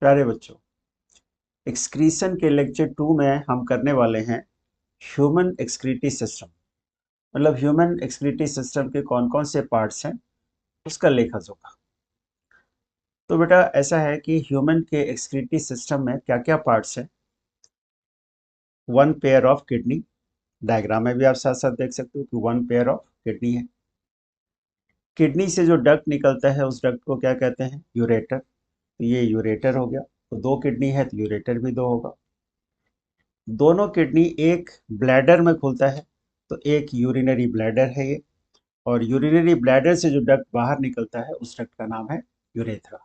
प्यारे बच्चों, एक्सक्रीशन के लेक्चर 2 में हम करने वाले हैं ह्यूमन एक्सक्रीटरी सिस्टम। मतलब ह्यूमन एक्सक्रीटरी सिस्टम के कौन कौन से पार्ट्स हैं उसका लेखा जोखा। तो बेटा ऐसा है कि ह्यूमन के एक्सक्रीटरी सिस्टम में क्या क्या पार्ट्स हैं। One pair of kidney, diagram में भी आप साथ साथ देख सकते हो कि वन पेयर ऑफ किडनी है। किडनी से जो डक्ट निकलता है उस डक्ट को क्या कहते हैं? यूरेटर। तो ये यूरेटर हो गया। तो दो किडनी है तो यूरेटर भी दो होगा। दोनों किडनी एक ब्लैडर में खुलता है, तो एक यूरिनरी ब्लैडर है ये। और यूरिनरी ब्लैडर से जो डक्ट बाहर निकलता है उस डक्ट का नाम है यूरेथ्रा।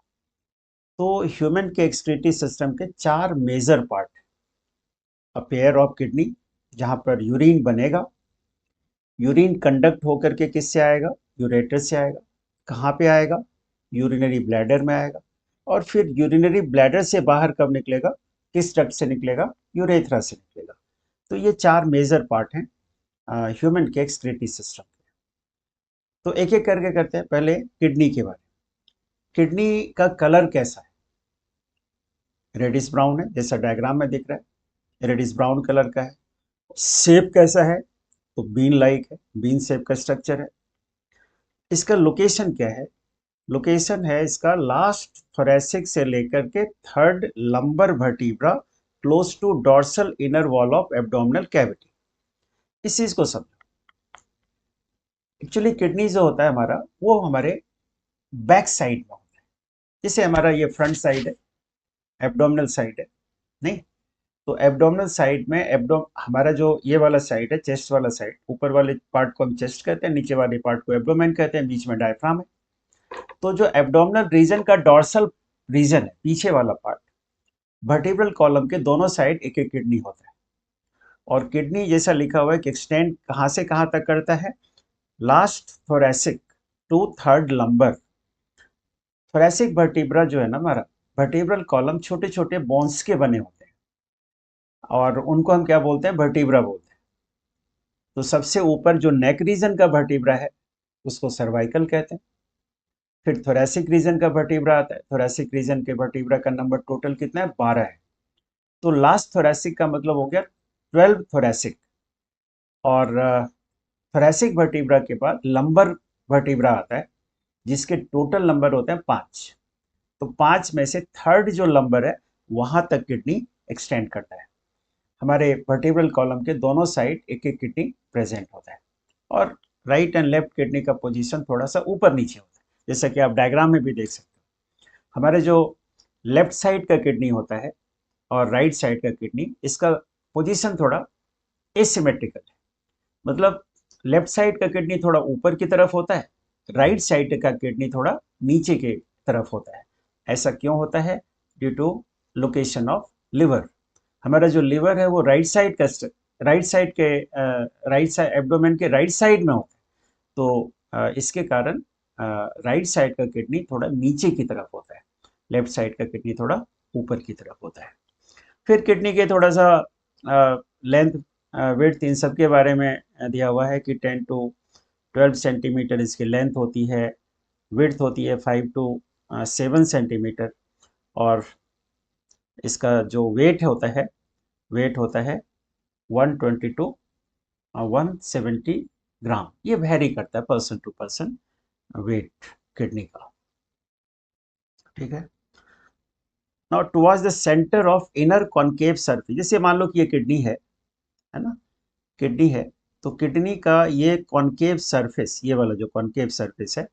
तो ह्यूमन के एक्सक्रीटरी सिस्टम के चार major part. A pair of kidney, जहां पर यूरिन बनेगा। यूरिन कंडक्ट होकर के किससे आएगा? यूरेटर से आएगा। कहाँ पे आएगा? यूरिनरी ब्लैडर में आएगा। और फिर यूरिनरी ब्लैडर से बाहर कब निकलेगा? किस डक्ट से निकलेगा? यूरेथ्रा से निकलेगा। तो ये चार मेजर पार्ट हैं ह्यूमन के एक्सक्रीटरी सिस्टम। तो एक एक करके करते हैं। पहले किडनी के बारे में। किडनी का कलर कैसा है? रेडिश ब्राउन है, जैसा डायग्राम में दिख रहा है, रेडिश ब्राउन कलर का है। शेप कैसा है? तो बीन लाइक है, बीन शेप का स्ट्रक्चर है। इसका लोकेशन क्या है? लोकेशन है इसका लास्ट थोरेसिक से लेकर के third lumbar vertebra, close to dorsal inner wall of abdominal cavity. इस चीज को समझो। एक्चुअली किडनी जो होता है हमारा, वो हमारे बैक साइड में होता है। जैसे हमारा ये फ्रंट साइड है, एब्डोमिनल साइड है, नहीं? तो एब्डोमिनल साइड में हमारा जो ये वाला साइड है, चेस्ट वाला साइड, ऊपर वाले पार्ट को हम चेस्ट कहते हैं, नीचे वाले पार्ट को एब्डोमेन कहते हैं, बीच में डायफ्राम है। तो जो एब्डोमिनल रीजन का डॉर्सल रीजन है, पीछे वाला पार्ट, वर्टिब्रल कॉलम के दोनों साइड एक एक किडनी होता है। और किडनी जैसा लिखा हुआ है कि एक्सटेंड कहाँ से कहाँ तक करता है? Last thoracic to third lumbar. Thoracic vertebra जो है ना हमारा, वर्टिब्रल कॉलम छोटे छोटे बोन्स के बने होते हैं, और उनको हम क्या बोलते हैं? वर्टिब्रा बोलते हैं। तो सबसे ऊपर जो नेक रीजन का वर्टिब्रा है उसको सर्वाइकल कहते हैं। फिर थोरेसिक रीजन का वर्टिब्रा आता है। थोरेसिक रीजन के वर्टिब्रा का नंबर टोटल कितना है? 12 है। तो लास्ट थोरेसिक का मतलब हो गया 12 थोरेसिक। और थोरेसिक वर्टिब्रा के बाद लंबर वर्टिब्रा आता है, जिसके टोटल नंबर होते हैं 5। तो 5 में से थर्ड जो नंबर है वहां तक किडनी एक्सटेंड करता है। हमारे वर्टिब्रल कॉलम के दोनों साइड एक एक किडनी प्रेजेंट होता है। और राइट एंड लेफ्ट किडनी का पोजीशन थोड़ा सा ऊपर नीचे होता है, जैसा कि आप डायग्राम में भी देख सकते हो। हमारे जो लेफ्ट साइड का किडनी होता है और राइट साइड का किडनी, इसका पोजीशन थोड़ा एसिमेट्रिकल है। मतलब लेफ्ट साइड का किडनी थोड़ा ऊपर की तरफ होता है, राइट साइड का किडनी थोड़ा नीचे की तरफ होता है। ऐसा क्यों होता है? Due to location of liver. हमारा जो लिवर है वो राइट साइड के राइट साइड एब्डोमेन के राइट साइड में होता है। तो इसके कारण राइट साइड का किडनी थोड़ा नीचे की तरफ होता है, लेफ्ट साइड का किडनी थोड़ा ऊपर की तरफ होता है। फिर किडनी के थोड़ा सा लेंथ, विड्थ, इन सब के बारे में दिया हुआ है कि 10 टू 12 सेंटीमीटर इसकी लेंथ होती है। विड्थ होती है 5 टू 7 सेंटीमीटर। और इसका जो वेट होता है 120 टू 170 ग्राम। ये वेरी करता है person to person weight kidney का। ठीक है। Now towards the centre of inner concave surface, जैसे मान लो कि ये किडनी है ना, किडनी है। तो किडनी का ये कॉनकेव सरफेस, ये वाला जो कॉनकेव सरफेस है,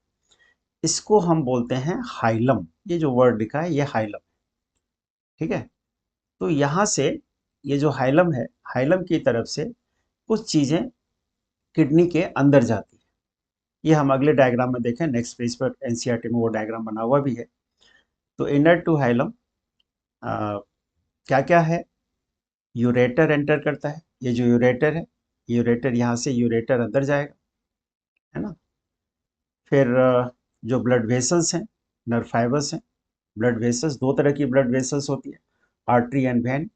इसको हम बोलते हैं हाइलम। ये जो वर्ड लिखा है ये हाइलम। ठीक है। तो यहाँ से ये जो हाइलम है, हाइलम की तरफ से कुछ चीजें किडनी के अंदर जाती है। ये हम अगले डायग्राम में देखें, नेक्स्ट पेज पर एनसीईआरटी में वो डायग्राम बना हुआ भी है। तो इनर टू हाइलम क्या क्या है? यूरेटर एंटर करता है। ये जो यूरेटर है, यूरेटर यहाँ से यूरेटर अंदर जाएगा, है ना। फिर जो ब्लड वेसल्स हैं, नर्व फाइबर्स हैं। ब्लड वेसल्स, दो तरह की ब्लड वेसल्स होती है, आर्टरी एंड वेन।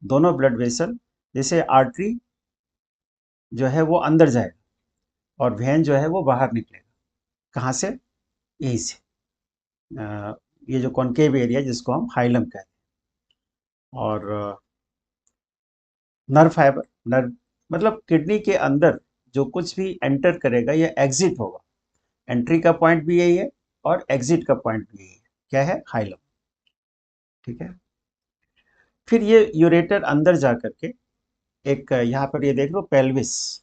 दोनों ब्लड वेसल, जैसे आर्टरी जो है वो अंदर जाएगा और वेन जो है वो बाहर निकलेगा। कहाँ से? यहीं से। ये जो कॉन्केव एरिया जिसको हम हाइलम कहते हैं। और नर्व फाइबर, नर्व मतलब किडनी के अंदर जो कुछ भी एंटर करेगा या एग्जिट होगा, एंट्री का पॉइंट भी यही है और एग्जिट का पॉइंट भी यही है, क्या है, हाइलम। ठीक है। फिर ये यूरेटर अंदर जा करके एक, यहाँ पर ये देख लो पेल्विस,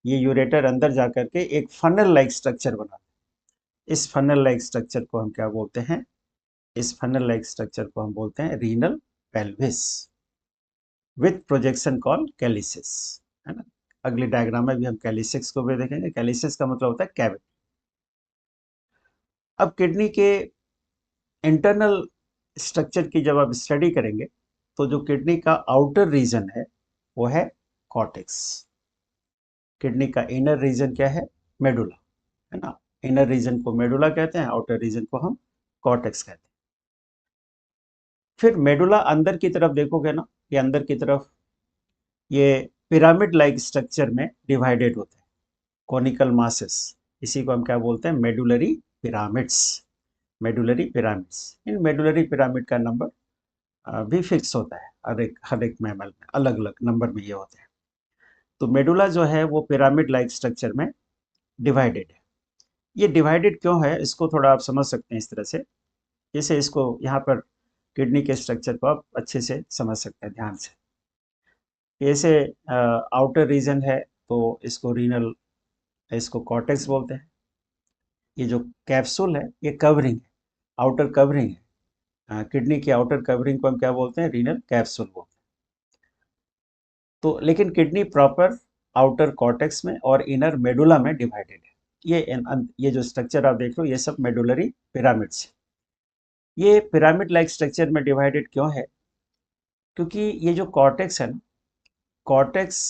ये यूरेटर अंदर जा करके एक फनल लाइक स्ट्रक्चर बना। इस फनल लाइक स्ट्रक्चर को हम क्या बोलते हैं, इस फनल लाइक स्ट्रक्चर को हम बोलते हैं renal pelvis with projection called calyces, है ना। अगले डायग्राम में भी हम कैलिसिस को भी देखेंगे। कैलिसिस का मतलब होता है कैविटी। अब किडनी के इंटरनल स्ट्रक्चर की जब आप स्टडी करेंगे तो जो किडनी का आउटर रीजन है वो है कॉर्टेक्स। किडनी का इनर रीजन क्या है, मेडुला, है ना। इनर रीजन को मेडुला कहते हैं, आउटर रीजन को हम कॉर्टेक्स कहते हैं। फिर मेडुला अंदर की तरफ देखोगे ना, ये अंदर की तरफ ये पिरामिड लाइक स्ट्रक्चर में डिवाइडेड होते हैं, कॉनिकल मासेस। इसी को हम क्या बोलते हैं, मेडुलरी पिरामिड्स। मेडुलरी पिरामिड्स, इन मेडुलरी पिरामिड का नंबर भी फिक्स होता है, हर एक मैमल में अलग अलग नंबर में ये होते हैं। तो मेडुला जो है वो पिरामिड लाइक स्ट्रक्चर में डिवाइडेड है। ये डिवाइडेड क्यों है इसको थोड़ा आप समझ सकते हैं इस तरह से, जैसे इसको यहाँ पर किडनी के स्ट्रक्चर को आप अच्छे से समझ सकते हैं ध्यान से। जैसे आउटर रीजन है तो इसको रीनल, इसको कॉर्टेक्स बोलते हैं। ये जो कैप्सूल है ये कवरिंग है, आउटर कवरिंग है। किडनी की आउटर कवरिंग को हम क्या बोलते हैं, रीनल कैप्सूल बोलते हैं। तो लेकिन किडनी प्रॉपर आउटर कॉर्टेक्स में और इनर मेडुला में डिवाइडेड है। ये जो स्ट्रक्चर आप देख रहे हो ये सब मेडुलरी पिरामिड्स है। ये पिरामिड लाइक स्ट्रक्चर में डिवाइडेड क्यों है, क्योंकि ये जो कॉर्टेक्स है ना, कॉर्टेक्स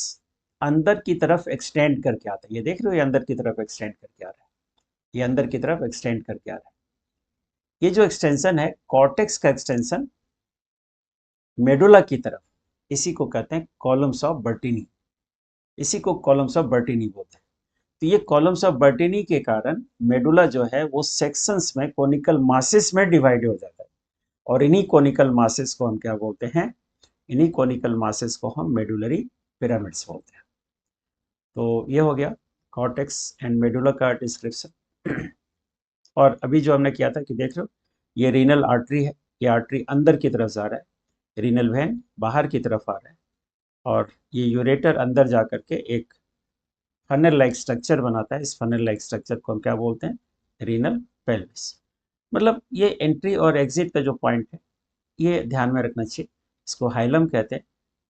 अंदर की तरफ एक्सटेंड करके आता है। ये देख रहे हो, ये अंदर की तरफ एक्सटेंड करके आ रहा है, ये अंदर की तरफ एक्सटेंड करके आ रहा है। ये जो एक्सटेंशन है कॉर्टेक्स का एक्सटेंशन मेडुला की तरफ, इसी को कहते हैं कॉलम्स ऑफ बर्टीनी। इसी को कॉलम्स ऑफ बर्टीनी बोलते हैं। तो ये कॉलम्स ऑफ बर्टीनी के कारण मेडुला जो है वो सेक्शंस में, कोनिकल मासेस में डिवाइड हो जाता है। और इन्हीं कोनिकल मासेस को हम क्या बोलते हैं, इन्हीं कोनिकल मासेस को हम मेडुलरी पिरामिड्स बोलते हैं। तो ये हो गया कॉर्टेक्स एंड मेडुला का डिस्क्रिप्शन। और अभी जो हमने किया था कि देख रहे हो, ये रीनल आर्टरी है, ये आर्टरी अंदर की तरफ जा रहा है, रीनल वेन बाहर की तरफ आ रहा है, और ये यूरेटर अंदर जा करके एक फनल लाइक स्ट्रक्चर बनाता है। इस फनल लाइक स्ट्रक्चर को हम क्या बोलते हैं, रीनल पेल्विस। मतलब ये एंट्री और एग्जिट का जो पॉइंट है ये ध्यान में रखना चाहिए। इसको हाइलम कहते हैं।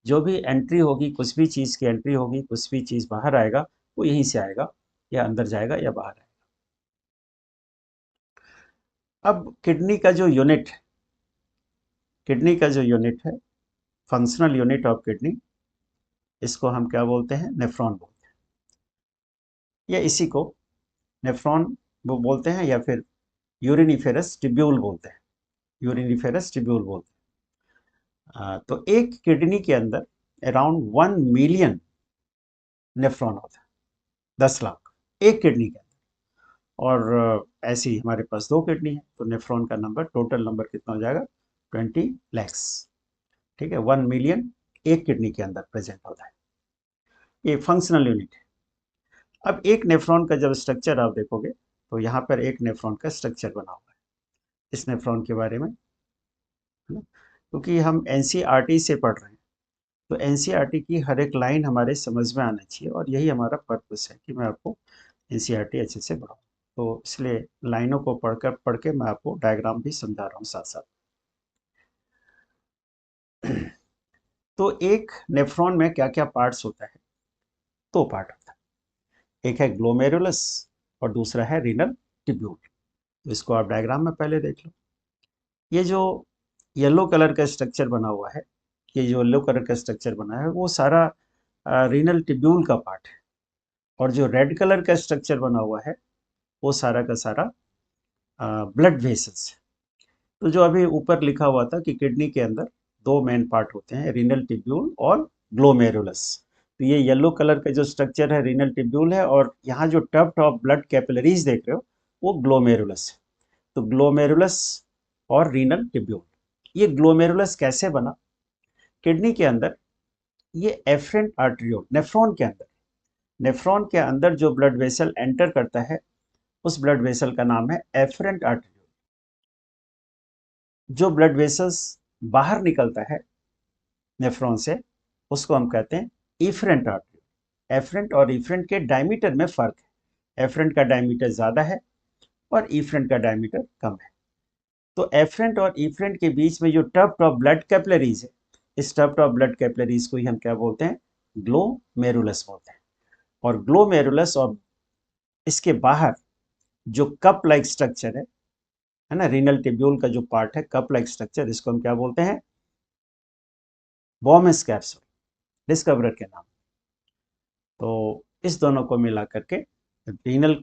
जो भी एंट्री होगी, कुछ भी चीज़ की एंट्री होगी, कुछ भी चीज़ बाहर आएगा, वो यहीं से आएगा, या अंदर जाएगा या बाहर आएगा। अब किडनी का जो यूनिट है, किडनी का जो यूनिट है, फंक्शनल यूनिट ऑफ किडनी, इसको हम क्या बोलते हैं, नेफ्रॉन बोलते हैं। या इसी को नेफ्रॉन वो बोलते हैं, या फिर यूरिनिफेरस टिब्यूल बोलते हैं, यूरिनिफेरस टिब्यूल बोलते हैं। तो एक किडनी के अंदर अराउंड 1 मिलियन नेफ्रॉन होता है, 10 लाख एक किडनी के अंदर। और ऐसी हमारे पास 2 किडनी है, तो नेफ्रॉन का नंबर, टोटल नंबर कितना हो जाएगा, 20 lakhs। ठीक है, 1 मिलियन एक किडनी के अंदर प्रेजेंट होता है। ये फंक्शनल यूनिट है। अब एक नेफ्रॉन का जब स्ट्रक्चर आप देखोगे तो यहाँ पर एक नेफ्रॉन का स्ट्रक्चर बना हुआ है। इस नेफ्रॉन के बारे में, है ना, क्योंकि हम एनसीईआरटी से पढ़ रहे हैं, तो एनसीईआरटी की हर एक लाइन हमारे समझ में आना चाहिए, और यही हमारा पर्पस है कि मैं आपको एनसीईआरटी अच्छे से पढ़ाऊँ। तो इसलिए लाइनों को पढ़ के मैं आपको डायग्राम भी समझा रहा हूँ साथ साथ। तो एक नेफ्रॉन में क्या क्या पार्ट्स होता है, 2 पार्ट होता है, एक है ग्लोमेरुलस और दूसरा है रीनल टिब्यूल। तो इसको आप डायग्राम में पहले देख लो। ये जो येलो कलर का स्ट्रक्चर बना हुआ है, ये जो येलो कलर का स्ट्रक्चर बना है वो सारा रीनल टिब्यूल का पार्ट है। और जो रेड कलर का स्ट्रक्चर बना हुआ है वो सारा का सारा ब्लड वेसल्स है। तो जो अभी ऊपर लिखा हुआ था कि किडनी के अंदर 2 मेन पार्ट होते हैं, रीनल टिब्यूल और ग्लोमेरुलस। तो ये येलो कलर का जो स्ट्रक्चर है रीनल टिब्यूल है, और यहाँ जो टफ्ट ऑफ ब्लड कैपिलरीज देख रहे हो वो ग्लोमेरुलस है। तो ग्लोमेरुलस और रीनल टिब्यूल। ये ग्लोमेरुलस कैसे बना? किडनी के अंदर ये एफरेंट आर्टरियोल, नेफ्रॉन के अंदर जो ब्लड वेसल एंटर करता है उस ब्लड वेसल का नाम है एफरेंट आर्टरियोल। जो ब्लड वेसल्स बाहर निकलता है नेफ्रॉन से उसको हम कहते हैं इफरेंट आर्टरियोल। एफरेंट और इफरेंट के डायमीटर में फर्क है, एफरेंट का डायमीटर ज्यादा है और इफरेंट का डायमीटर कम है। तो एफरेंट और इफरेंट के बीच में जो टफ्ट ऑफ ब्लड कैपिलरीज है, इस टफ्ट ऑफ ब्लड कैपिलरीज को ही हम क्या बोलते हैं? ग्लोमेरुलस बोलते हैं। और ग्लोमेरुलस और इसके बाहर जो कप लाइक स्ट्रक्चर है ना, रीनल टिब्यूल का जो पार्ट है कप लाइक स्ट्रक्चर, इसको हम क्या बोलते हैं? बॉमेस कैप्सूल, डिस्कवरर के नाम। तो इस दोनों को मिला करके रीनल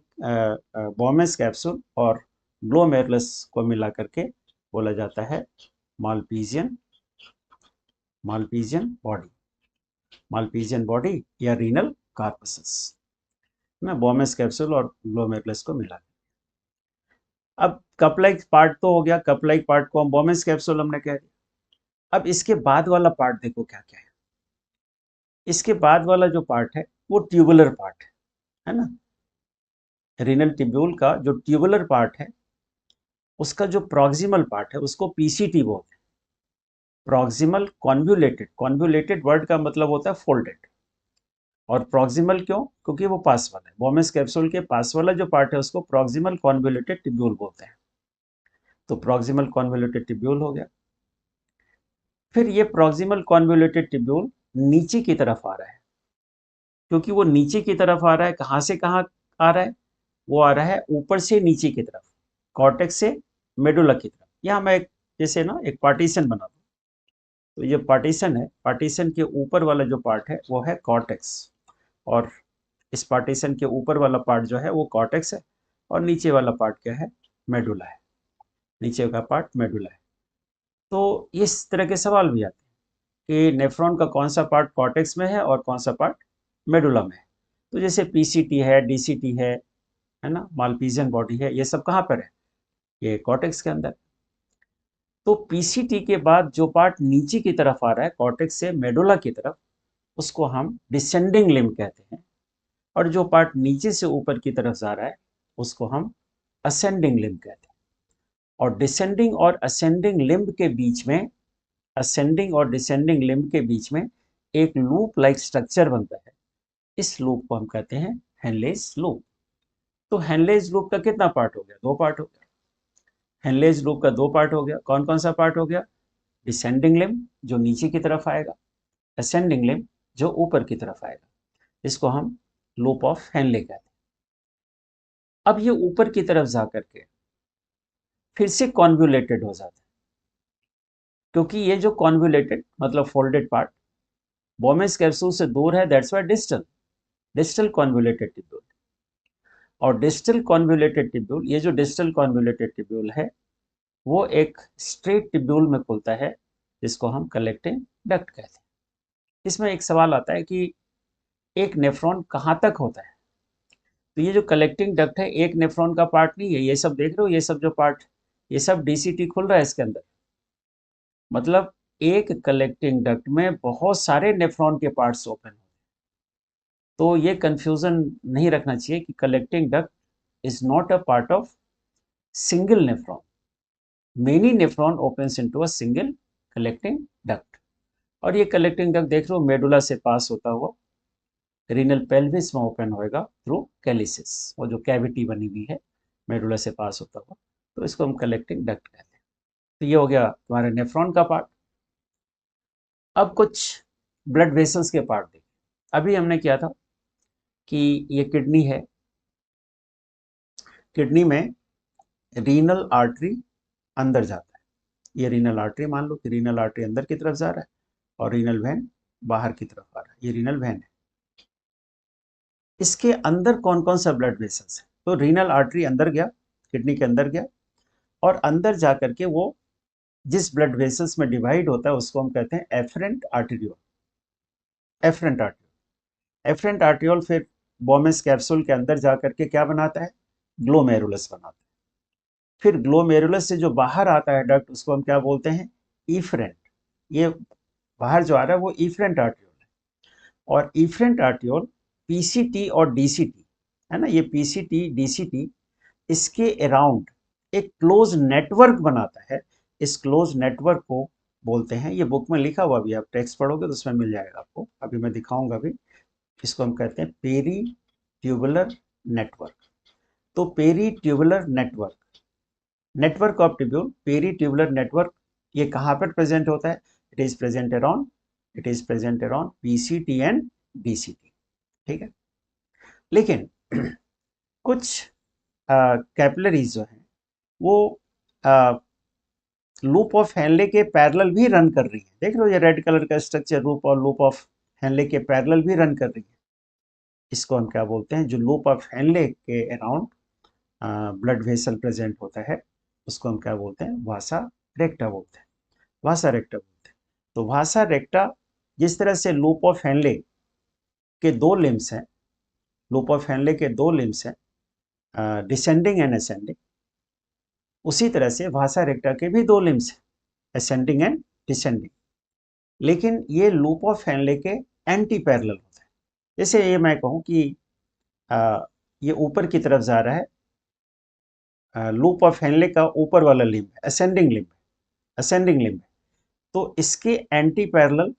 बॉमेस कैप्सूल और ग्लोमेरुलस को मिला करके बोला जाता है मालपीजियन बॉडी या रीनल कार्पसस ना, बॉमेस कैप्सूल और ग्लोमेरुलस को मिला। अब कपलाइक पार्ट तो हो गया, कपलाइक पार्ट को हम बॉमेस कैप्सूल हमने कह दिया। अब इसके बाद वाला पार्ट देखो क्या क्या है। इसके बाद वाला जो पार्ट है वो ट्यूबुलर पार्ट है ना। रीनल टिब्यूल का जो ट्यूबुलर पार्ट है उसका जो प्रॉक्सिमल पार्ट है उसको पीसीटी बोलते हैं, प्रॉक्सिमल कॉन्वुलेटेड वर्ड का मतलब होता है फोल्डेड। और प्रॉक्सिमल क्यों? क्योंकि वो पास वाला है। बॉमेस कैप्सूल के पास वाला जो पार्ट है उसको प्रॉक्सिमल कॉन्वुलेटेड टिब्यूल बोलते हैं। तो प्रॉक्सिमल कॉन्वुलेटेड टिब्यूल हो गया। फिर ये प्रॉक्सिमल कॉन्वुलेटेड टिब्यूल नीचे की तरफ आ रहा है। क्योंकि वो नीचे की तरफ आ रहा है, कहाँ से कहाँ आ रहा है? वो आ रहा है ऊपर से नीचे की तरफ, कॉर्टेक्स से मेडुला की तरफ। यहाँ मैं जैसे ना एक पार्टीशन बना दूँ, तो ये पार्टीशन है, पार्टीशन के ऊपर वाला जो पार्ट है वो है कॉर्टेक्स, और इस पार्टीशन के ऊपर वाला पार्ट जो है वो कॉर्टेक्स है, और नीचे वाला पार्ट क्या है? मेडुला है। नीचे का पार्ट मेडुला है। तो इस तरह के सवाल भी आते हैं कि नेफ्रॉन का कौन सा पार्ट कॉर्टेक्स में है और कौन सा पार्ट मेडुला में है। तो जैसे पीसीटी है, डीसीटी है ना, मालपीजियन बॉडी है, ये सब कहाँ पर है? ये कॉर्टेक्स के अंदर। तो पीसीटी के बाद जो पार्ट नीचे की तरफ आ रहा है कॉर्टेक्स से मेडुला की तरफ, उसको हम डिसेंडिंग लिम्ब कहते हैं। और जो पार्ट नीचे से ऊपर की तरफ जा रहा है उसको हम असेंडिंग लिम्ब कहते हैं। और डिसेंडिंग और असेंडिंग लिम्ब के बीच में, असेंडिंग और डिसेंडिंग लिम्ब के बीच में एक लूप लाइक स्ट्रक्चर बनता है। इस लूप को हम कहते हैं हेनलेज लूप। तो हेनलेज लूप का कितना पार्ट हो गया? दो पार्ट हो गया। हेनलेज लूप का दो पार्ट हो गया। कौन कौन सा पार्ट हो गया? डिसेंडिंग लिम्ब जो नीचे की तरफ आएगा, असेंडिंग लिम्ब जो ऊपर की तरफ आएगा। इसको हम लूप ऑफ हेनले कहते हैं। अब ये ऊपर की तरफ जा करके फिर से कॉन्वुलेटेड हो जाता है, क्योंकि ये जो कॉन्वुलेटेड मतलब फोल्डेड पार्ट बॉमेस कैप्सूल से दूर है, that's why distal convoluted tubule. और डिस्टल कॉन्वुलेटेड टिब्यूल, ये जो डिस्टल कॉन्वुलेटेड टिब्यूल है वो एक स्ट्रेट टिब्यूल में खुलता है जिसको हम कलेक्टिंग डक्ट कहते हैं। इसमें एक सवाल आता है कि एक नेफ्रॉन कहाँ तक होता है? तो ये जो कलेक्टिंग डक्ट है एक नेफ्रॉन का पार्ट नहीं है। ये सब देख रहे हो, ये सब जो पार्ट, ये सब डीसीटी खुल रहा है इसके अंदर। मतलब एक कलेक्टिंग डक्ट में बहुत सारे नेफ्रॉन के पार्ट्स ओपन हो। तो ये कंफ्यूजन नहीं रखना चाहिए कि collecting duct is not a part of single nephron. Many nephron opens into a single collecting duct. और ये कलेक्टिंग डक्ट देख लो मेडुला से पास होता हुआ रीनल पेल्विस में ओपन होएगा थ्रू कैलिसिस, और जो कैविटी बनी हुई है मेडुला से पास होता हुआ, तो इसको हम कलेक्टिंग डक्ट कहते हैं। तो ये हो गया तुम्हारे नेफ्रॉन का पार्ट। अब कुछ ब्लड वेसल्स के पार्ट देखिए। अभी हमने किया था कि ये किडनी है, किडनी में रीनल आर्टरी अंदर जाता है। ये रीनल आर्टरी, मान लो कि रीनल आर्टरी अंदर की तरफ जा रहा है और रीनल वेन बाहर की तरफ आ रहा है। ये रीनल वेन है। इसके अंदर कौन कौन सा ब्लड वेसल्स है? तो रीनल आर्टरी अंदर गया, किडनी के अंदर गया, और अंदर जा करके वो जिस ब्लड वेसल्स में डिवाइड होता है उसको हम कहते हैं एफरेंट आर्टेरियोल। एफरेंट आर्टेरियोल फिर बॉमेस कैप्सूल के अंदर जा करके क्या बनाता है? ग्लोमेरुलस बनाता है। फिर ग्लोमेरुलस से जो बाहर आता है डक्ट उसको हम क्या बोलते हैं, इफरेंट। ये बाहर जो आ रहा है वो इफरेंट आर्ट्रियोल है। और इफरेंट आर्ट्रियोल पीसीटी और डीसीटी है ना, ये पीसीटी डीसीटी इसके अराउंड एक क्लोज नेटवर्क बनाता है। इस क्लोज नेटवर्क को बोलते हैं, ये बुक में लिखा हुआ भी, आप टेक्स्ट पढ़ोगे तो उसमें मिल जाएगा आपको, अभी मैं दिखाऊंगा भी। इसको हम कहते हैं पेरी ट्यूबुलर नेटवर्क। तो peri tubular network, network of tubule, peri tubular network, ये कहाँ पर प्रेजेंट होता है? It is present around PCT and DCT. ठीक है, लेकिन कुछ कैपिलरीज जो हैं वो लूप ऑफ हेनले के पैरेलल भी रन कर रही है। देख लो ये रेड कलर का स्ट्रक्चर, लूप और लूप ऑफ हेनले के पैरेलल भी रन कर रही है। इसको हम क्या बोलते हैं? जो लूप ऑफ हेनले के अराउंड ब्लड वेसल प्रेजेंट होता है उसको हम क्या बोलते हैं? वासा रेक्टा बोलते हैं, वासा रेक्टा बोलते हैं। तो वासा रेक्टा, जिस तरह से लूप ऑफ हेनले के दो लिम्स हैं, लूप ऑफ हेनले के दो लिम्स हैं, डिसेंडिंग एंड असेंडिंग, उसी तरह से वासा रेक्टा के भी दो लिम्स हैं, असेंडिंग एंड डिसेंडिंग। लेकिन ये लूप ऑफ हेनले के एंटी पैरेलल होता है। जैसे ये मैं कहूँ कि ये ऊपर की तरफ जा रहा है, लूप ऑफ हेनले का ऊपर वाला लिम्ब है, असेंडिंग लिम्ब, असेंडिंग लिम्ब है। तो इसके एंटी पैरेलल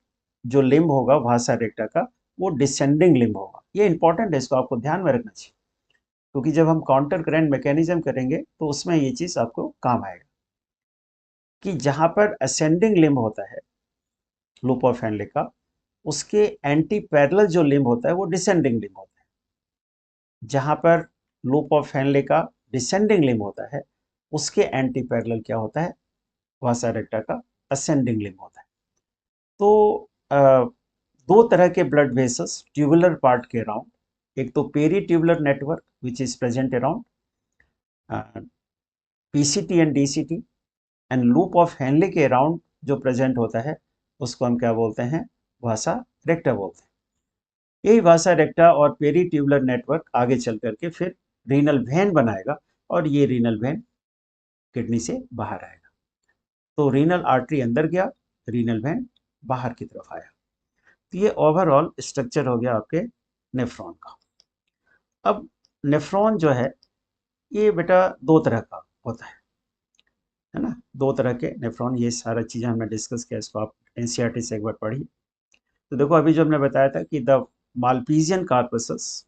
जो लिम्ब होगा भाषा रेक्टा का, वो डिसेंडिंग लिम्ब होगा। ये इंपॉर्टेंट है, इसको आपको ध्यान में रखना चाहिए, क्योंकि जब हम काउंटर करंट मैकेनिज्म करेंगे तो उसमें ये चीज आपको काम आएगा कि जहां पर असेंडिंग लिम्ब होता है लूप ऑफ हेनले का, उसके एंटी पैरेलल जो लिम्ब होता है वो डिसेंडिंग लिम्ब होता है। जहां पर लूप ऑफ हेनले का डिसेंडिंग लिम्ब होता है, उसके एंटी पैरेलल क्या होता है? वासा रेक्टा का असेंडिंग लिम्ब होता है। तो दो तरह के ब्लड वेसल्स ट्यूबुलर पार्ट के अराउंड, एक तो peri tubular network which is present around PCT and DCT, and loop of Henle के अराउंड जो प्रेजेंट होता है उसको हम क्या बोलते हैं? वासा रेक्टा बोलते हैं। यही वासा रेक्टा और पेरी ट्यूबुलर नेटवर्क आगे चल करके फिर रीनल वेन बनाएगा, और ये रीनल वेन किडनी से बाहर आएगा। तो रीनल आर्टरी अंदर गया, रीनल वेन बाहर की तरफ आया। तो ये ओवरऑल स्ट्रक्चर हो गया आपके नेफ्रॉन का। अब नेफ्रॉन जो है ये बेटा दो तरह का होता है ना, दो तरह के नेफ्रॉन। ये सारा चीज़ें हमने डिस्कस किया, इसको आप एनसीईआरटी से एक बार पढ़िए। तो देखो अभी जो हमने बताया था कि the Malpighian corpuscles,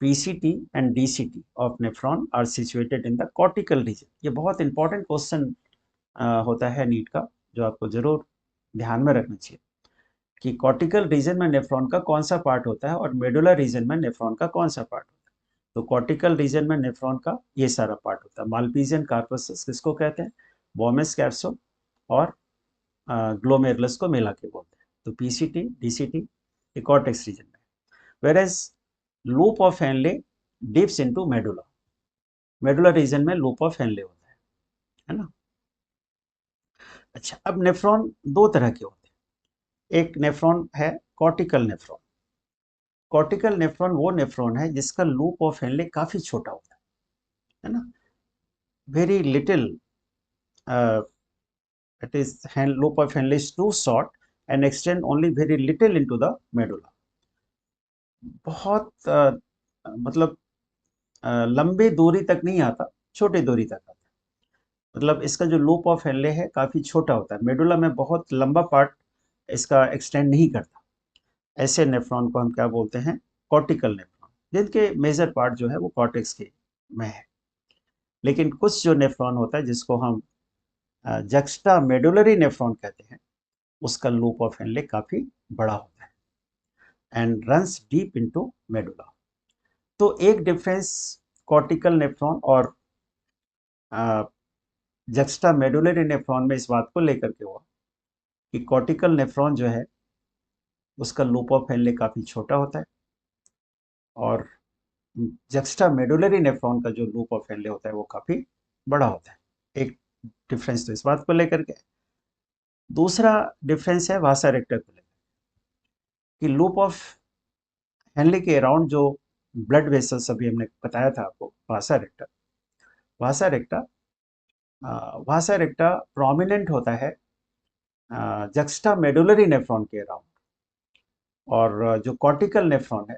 PCT and DCT of nephron are situated in the cortical region. ये बहुत इंपॉर्टेंट क्वेश्चन होता है नीट का, जो आपको जरूर ध्यान में रखना चाहिए कि कॉर्टिकल रीजन में नेफ्रॉन का कौन सा पार्ट होता है और मेडुलर रीजन में नेफ्रॉन का कौन सा पार्ट होता है। तो कॉर्टिकल रीजन में नेफ्रॉन का ये सारा पार्ट होता है। मालपीजियन कार्पसस किसको कहते हैं? बोमेस कैप्सूल और ग्लोमेरुलस को मिला के बोलते हैं। तो पीसीटी डीसीटी ये कॉर्टेक्स रीजन में, whereas loop of Henle dips into medulla, medulla region में लूप ऑफ हेनले होता है ना। अच्छा, अब नेफ्रॉन दो तरह के होते हैं। एक नेफ्रॉन है कॉर्टिकल नेफ्रॉन। कॉर्टिकल नेफ्रॉन वो नेफ्रॉन है जिसका लूप ऑफ हेनले काफी छोटा होता है ना, very little, it is loop of Henle is too short and extend only very little into the medulla। बहुत मतलब लंबे दूरी तक नहीं आता, छोटी दूरी तक आता है। मतलब इसका जो लूप ऑफ हेनले है काफी छोटा होता है, मेडुला में बहुत लंबा पार्ट इसका एक्सटेंड नहीं करता। ऐसे नेफ्रॉन को हम क्या बोलते हैं? कॉर्टिकल नेफ्रॉन, जिनके मेजर पार्ट जो है वो कॉर्टेक्स के में है। लेकिन कुछ जो नेफ्रॉन होता है जिसको हम जक्स्टा मेडुलरी नेफ्रॉन कहते हैं, उसका लूप ऑफ हेनले काफी बड़ा होता है and runs deep into medulla. तो एक डिफरेंस कॉर्टिकल नेफ्रॉन और जक्स्टा मेडुलरी नेफ्रॉन में इस बात को लेकर के हुआ कि कॉर्टिकल नेफ्रॉन जो है उसका लूप ऑफ हेनले काफी छोटा होता है, और जक्स्टा मेडुलरी नेफ्रॉन का जो लूप ऑफ हेनले होता है वो काफी बड़ा होता है। एक डिफरेंस तो इस बात को लेकर के। दूसरा डिफरेंस है वासा रेक्टा को लेकर कि लूप ऑफ हेनले के अराउंड जो ब्लड वेसल्स अभी हमने बताया था आपको, वासा रेक्टा वासा रेक्टा प्रोमिनेंट होता है जक्स्टा मेडुलरी नेफ्रॉन के अराउंड, और जो कॉर्टिकल नेफ्रॉन है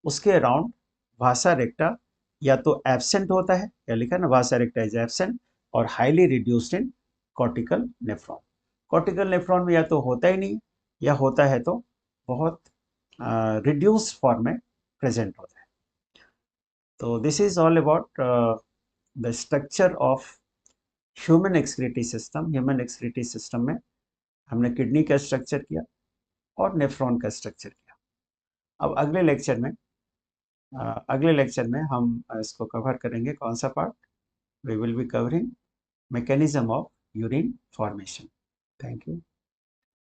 उसके अराउंड वासा रेक्टा या तो एब्सेंट होता है, या लिखा ना वासा रेक्टा इज एब्सेंट और highly reduced in cortical nephron. Cortical nephron में या तो होता ही नहीं, या होता है तो बहुत रिड्यूस फॉर्म में प्रेजेंट होता है। तो this is all about the structure of human excretory system. Human excretory system में हमने किडनी का स्ट्रक्चर किया और नेफ्रॉन का स्ट्रक्चर किया। अब अगले लेक्चर में हम इसको कवर करेंगे। कौन सा part? We will be covering mechanism of urine formation. Thank you.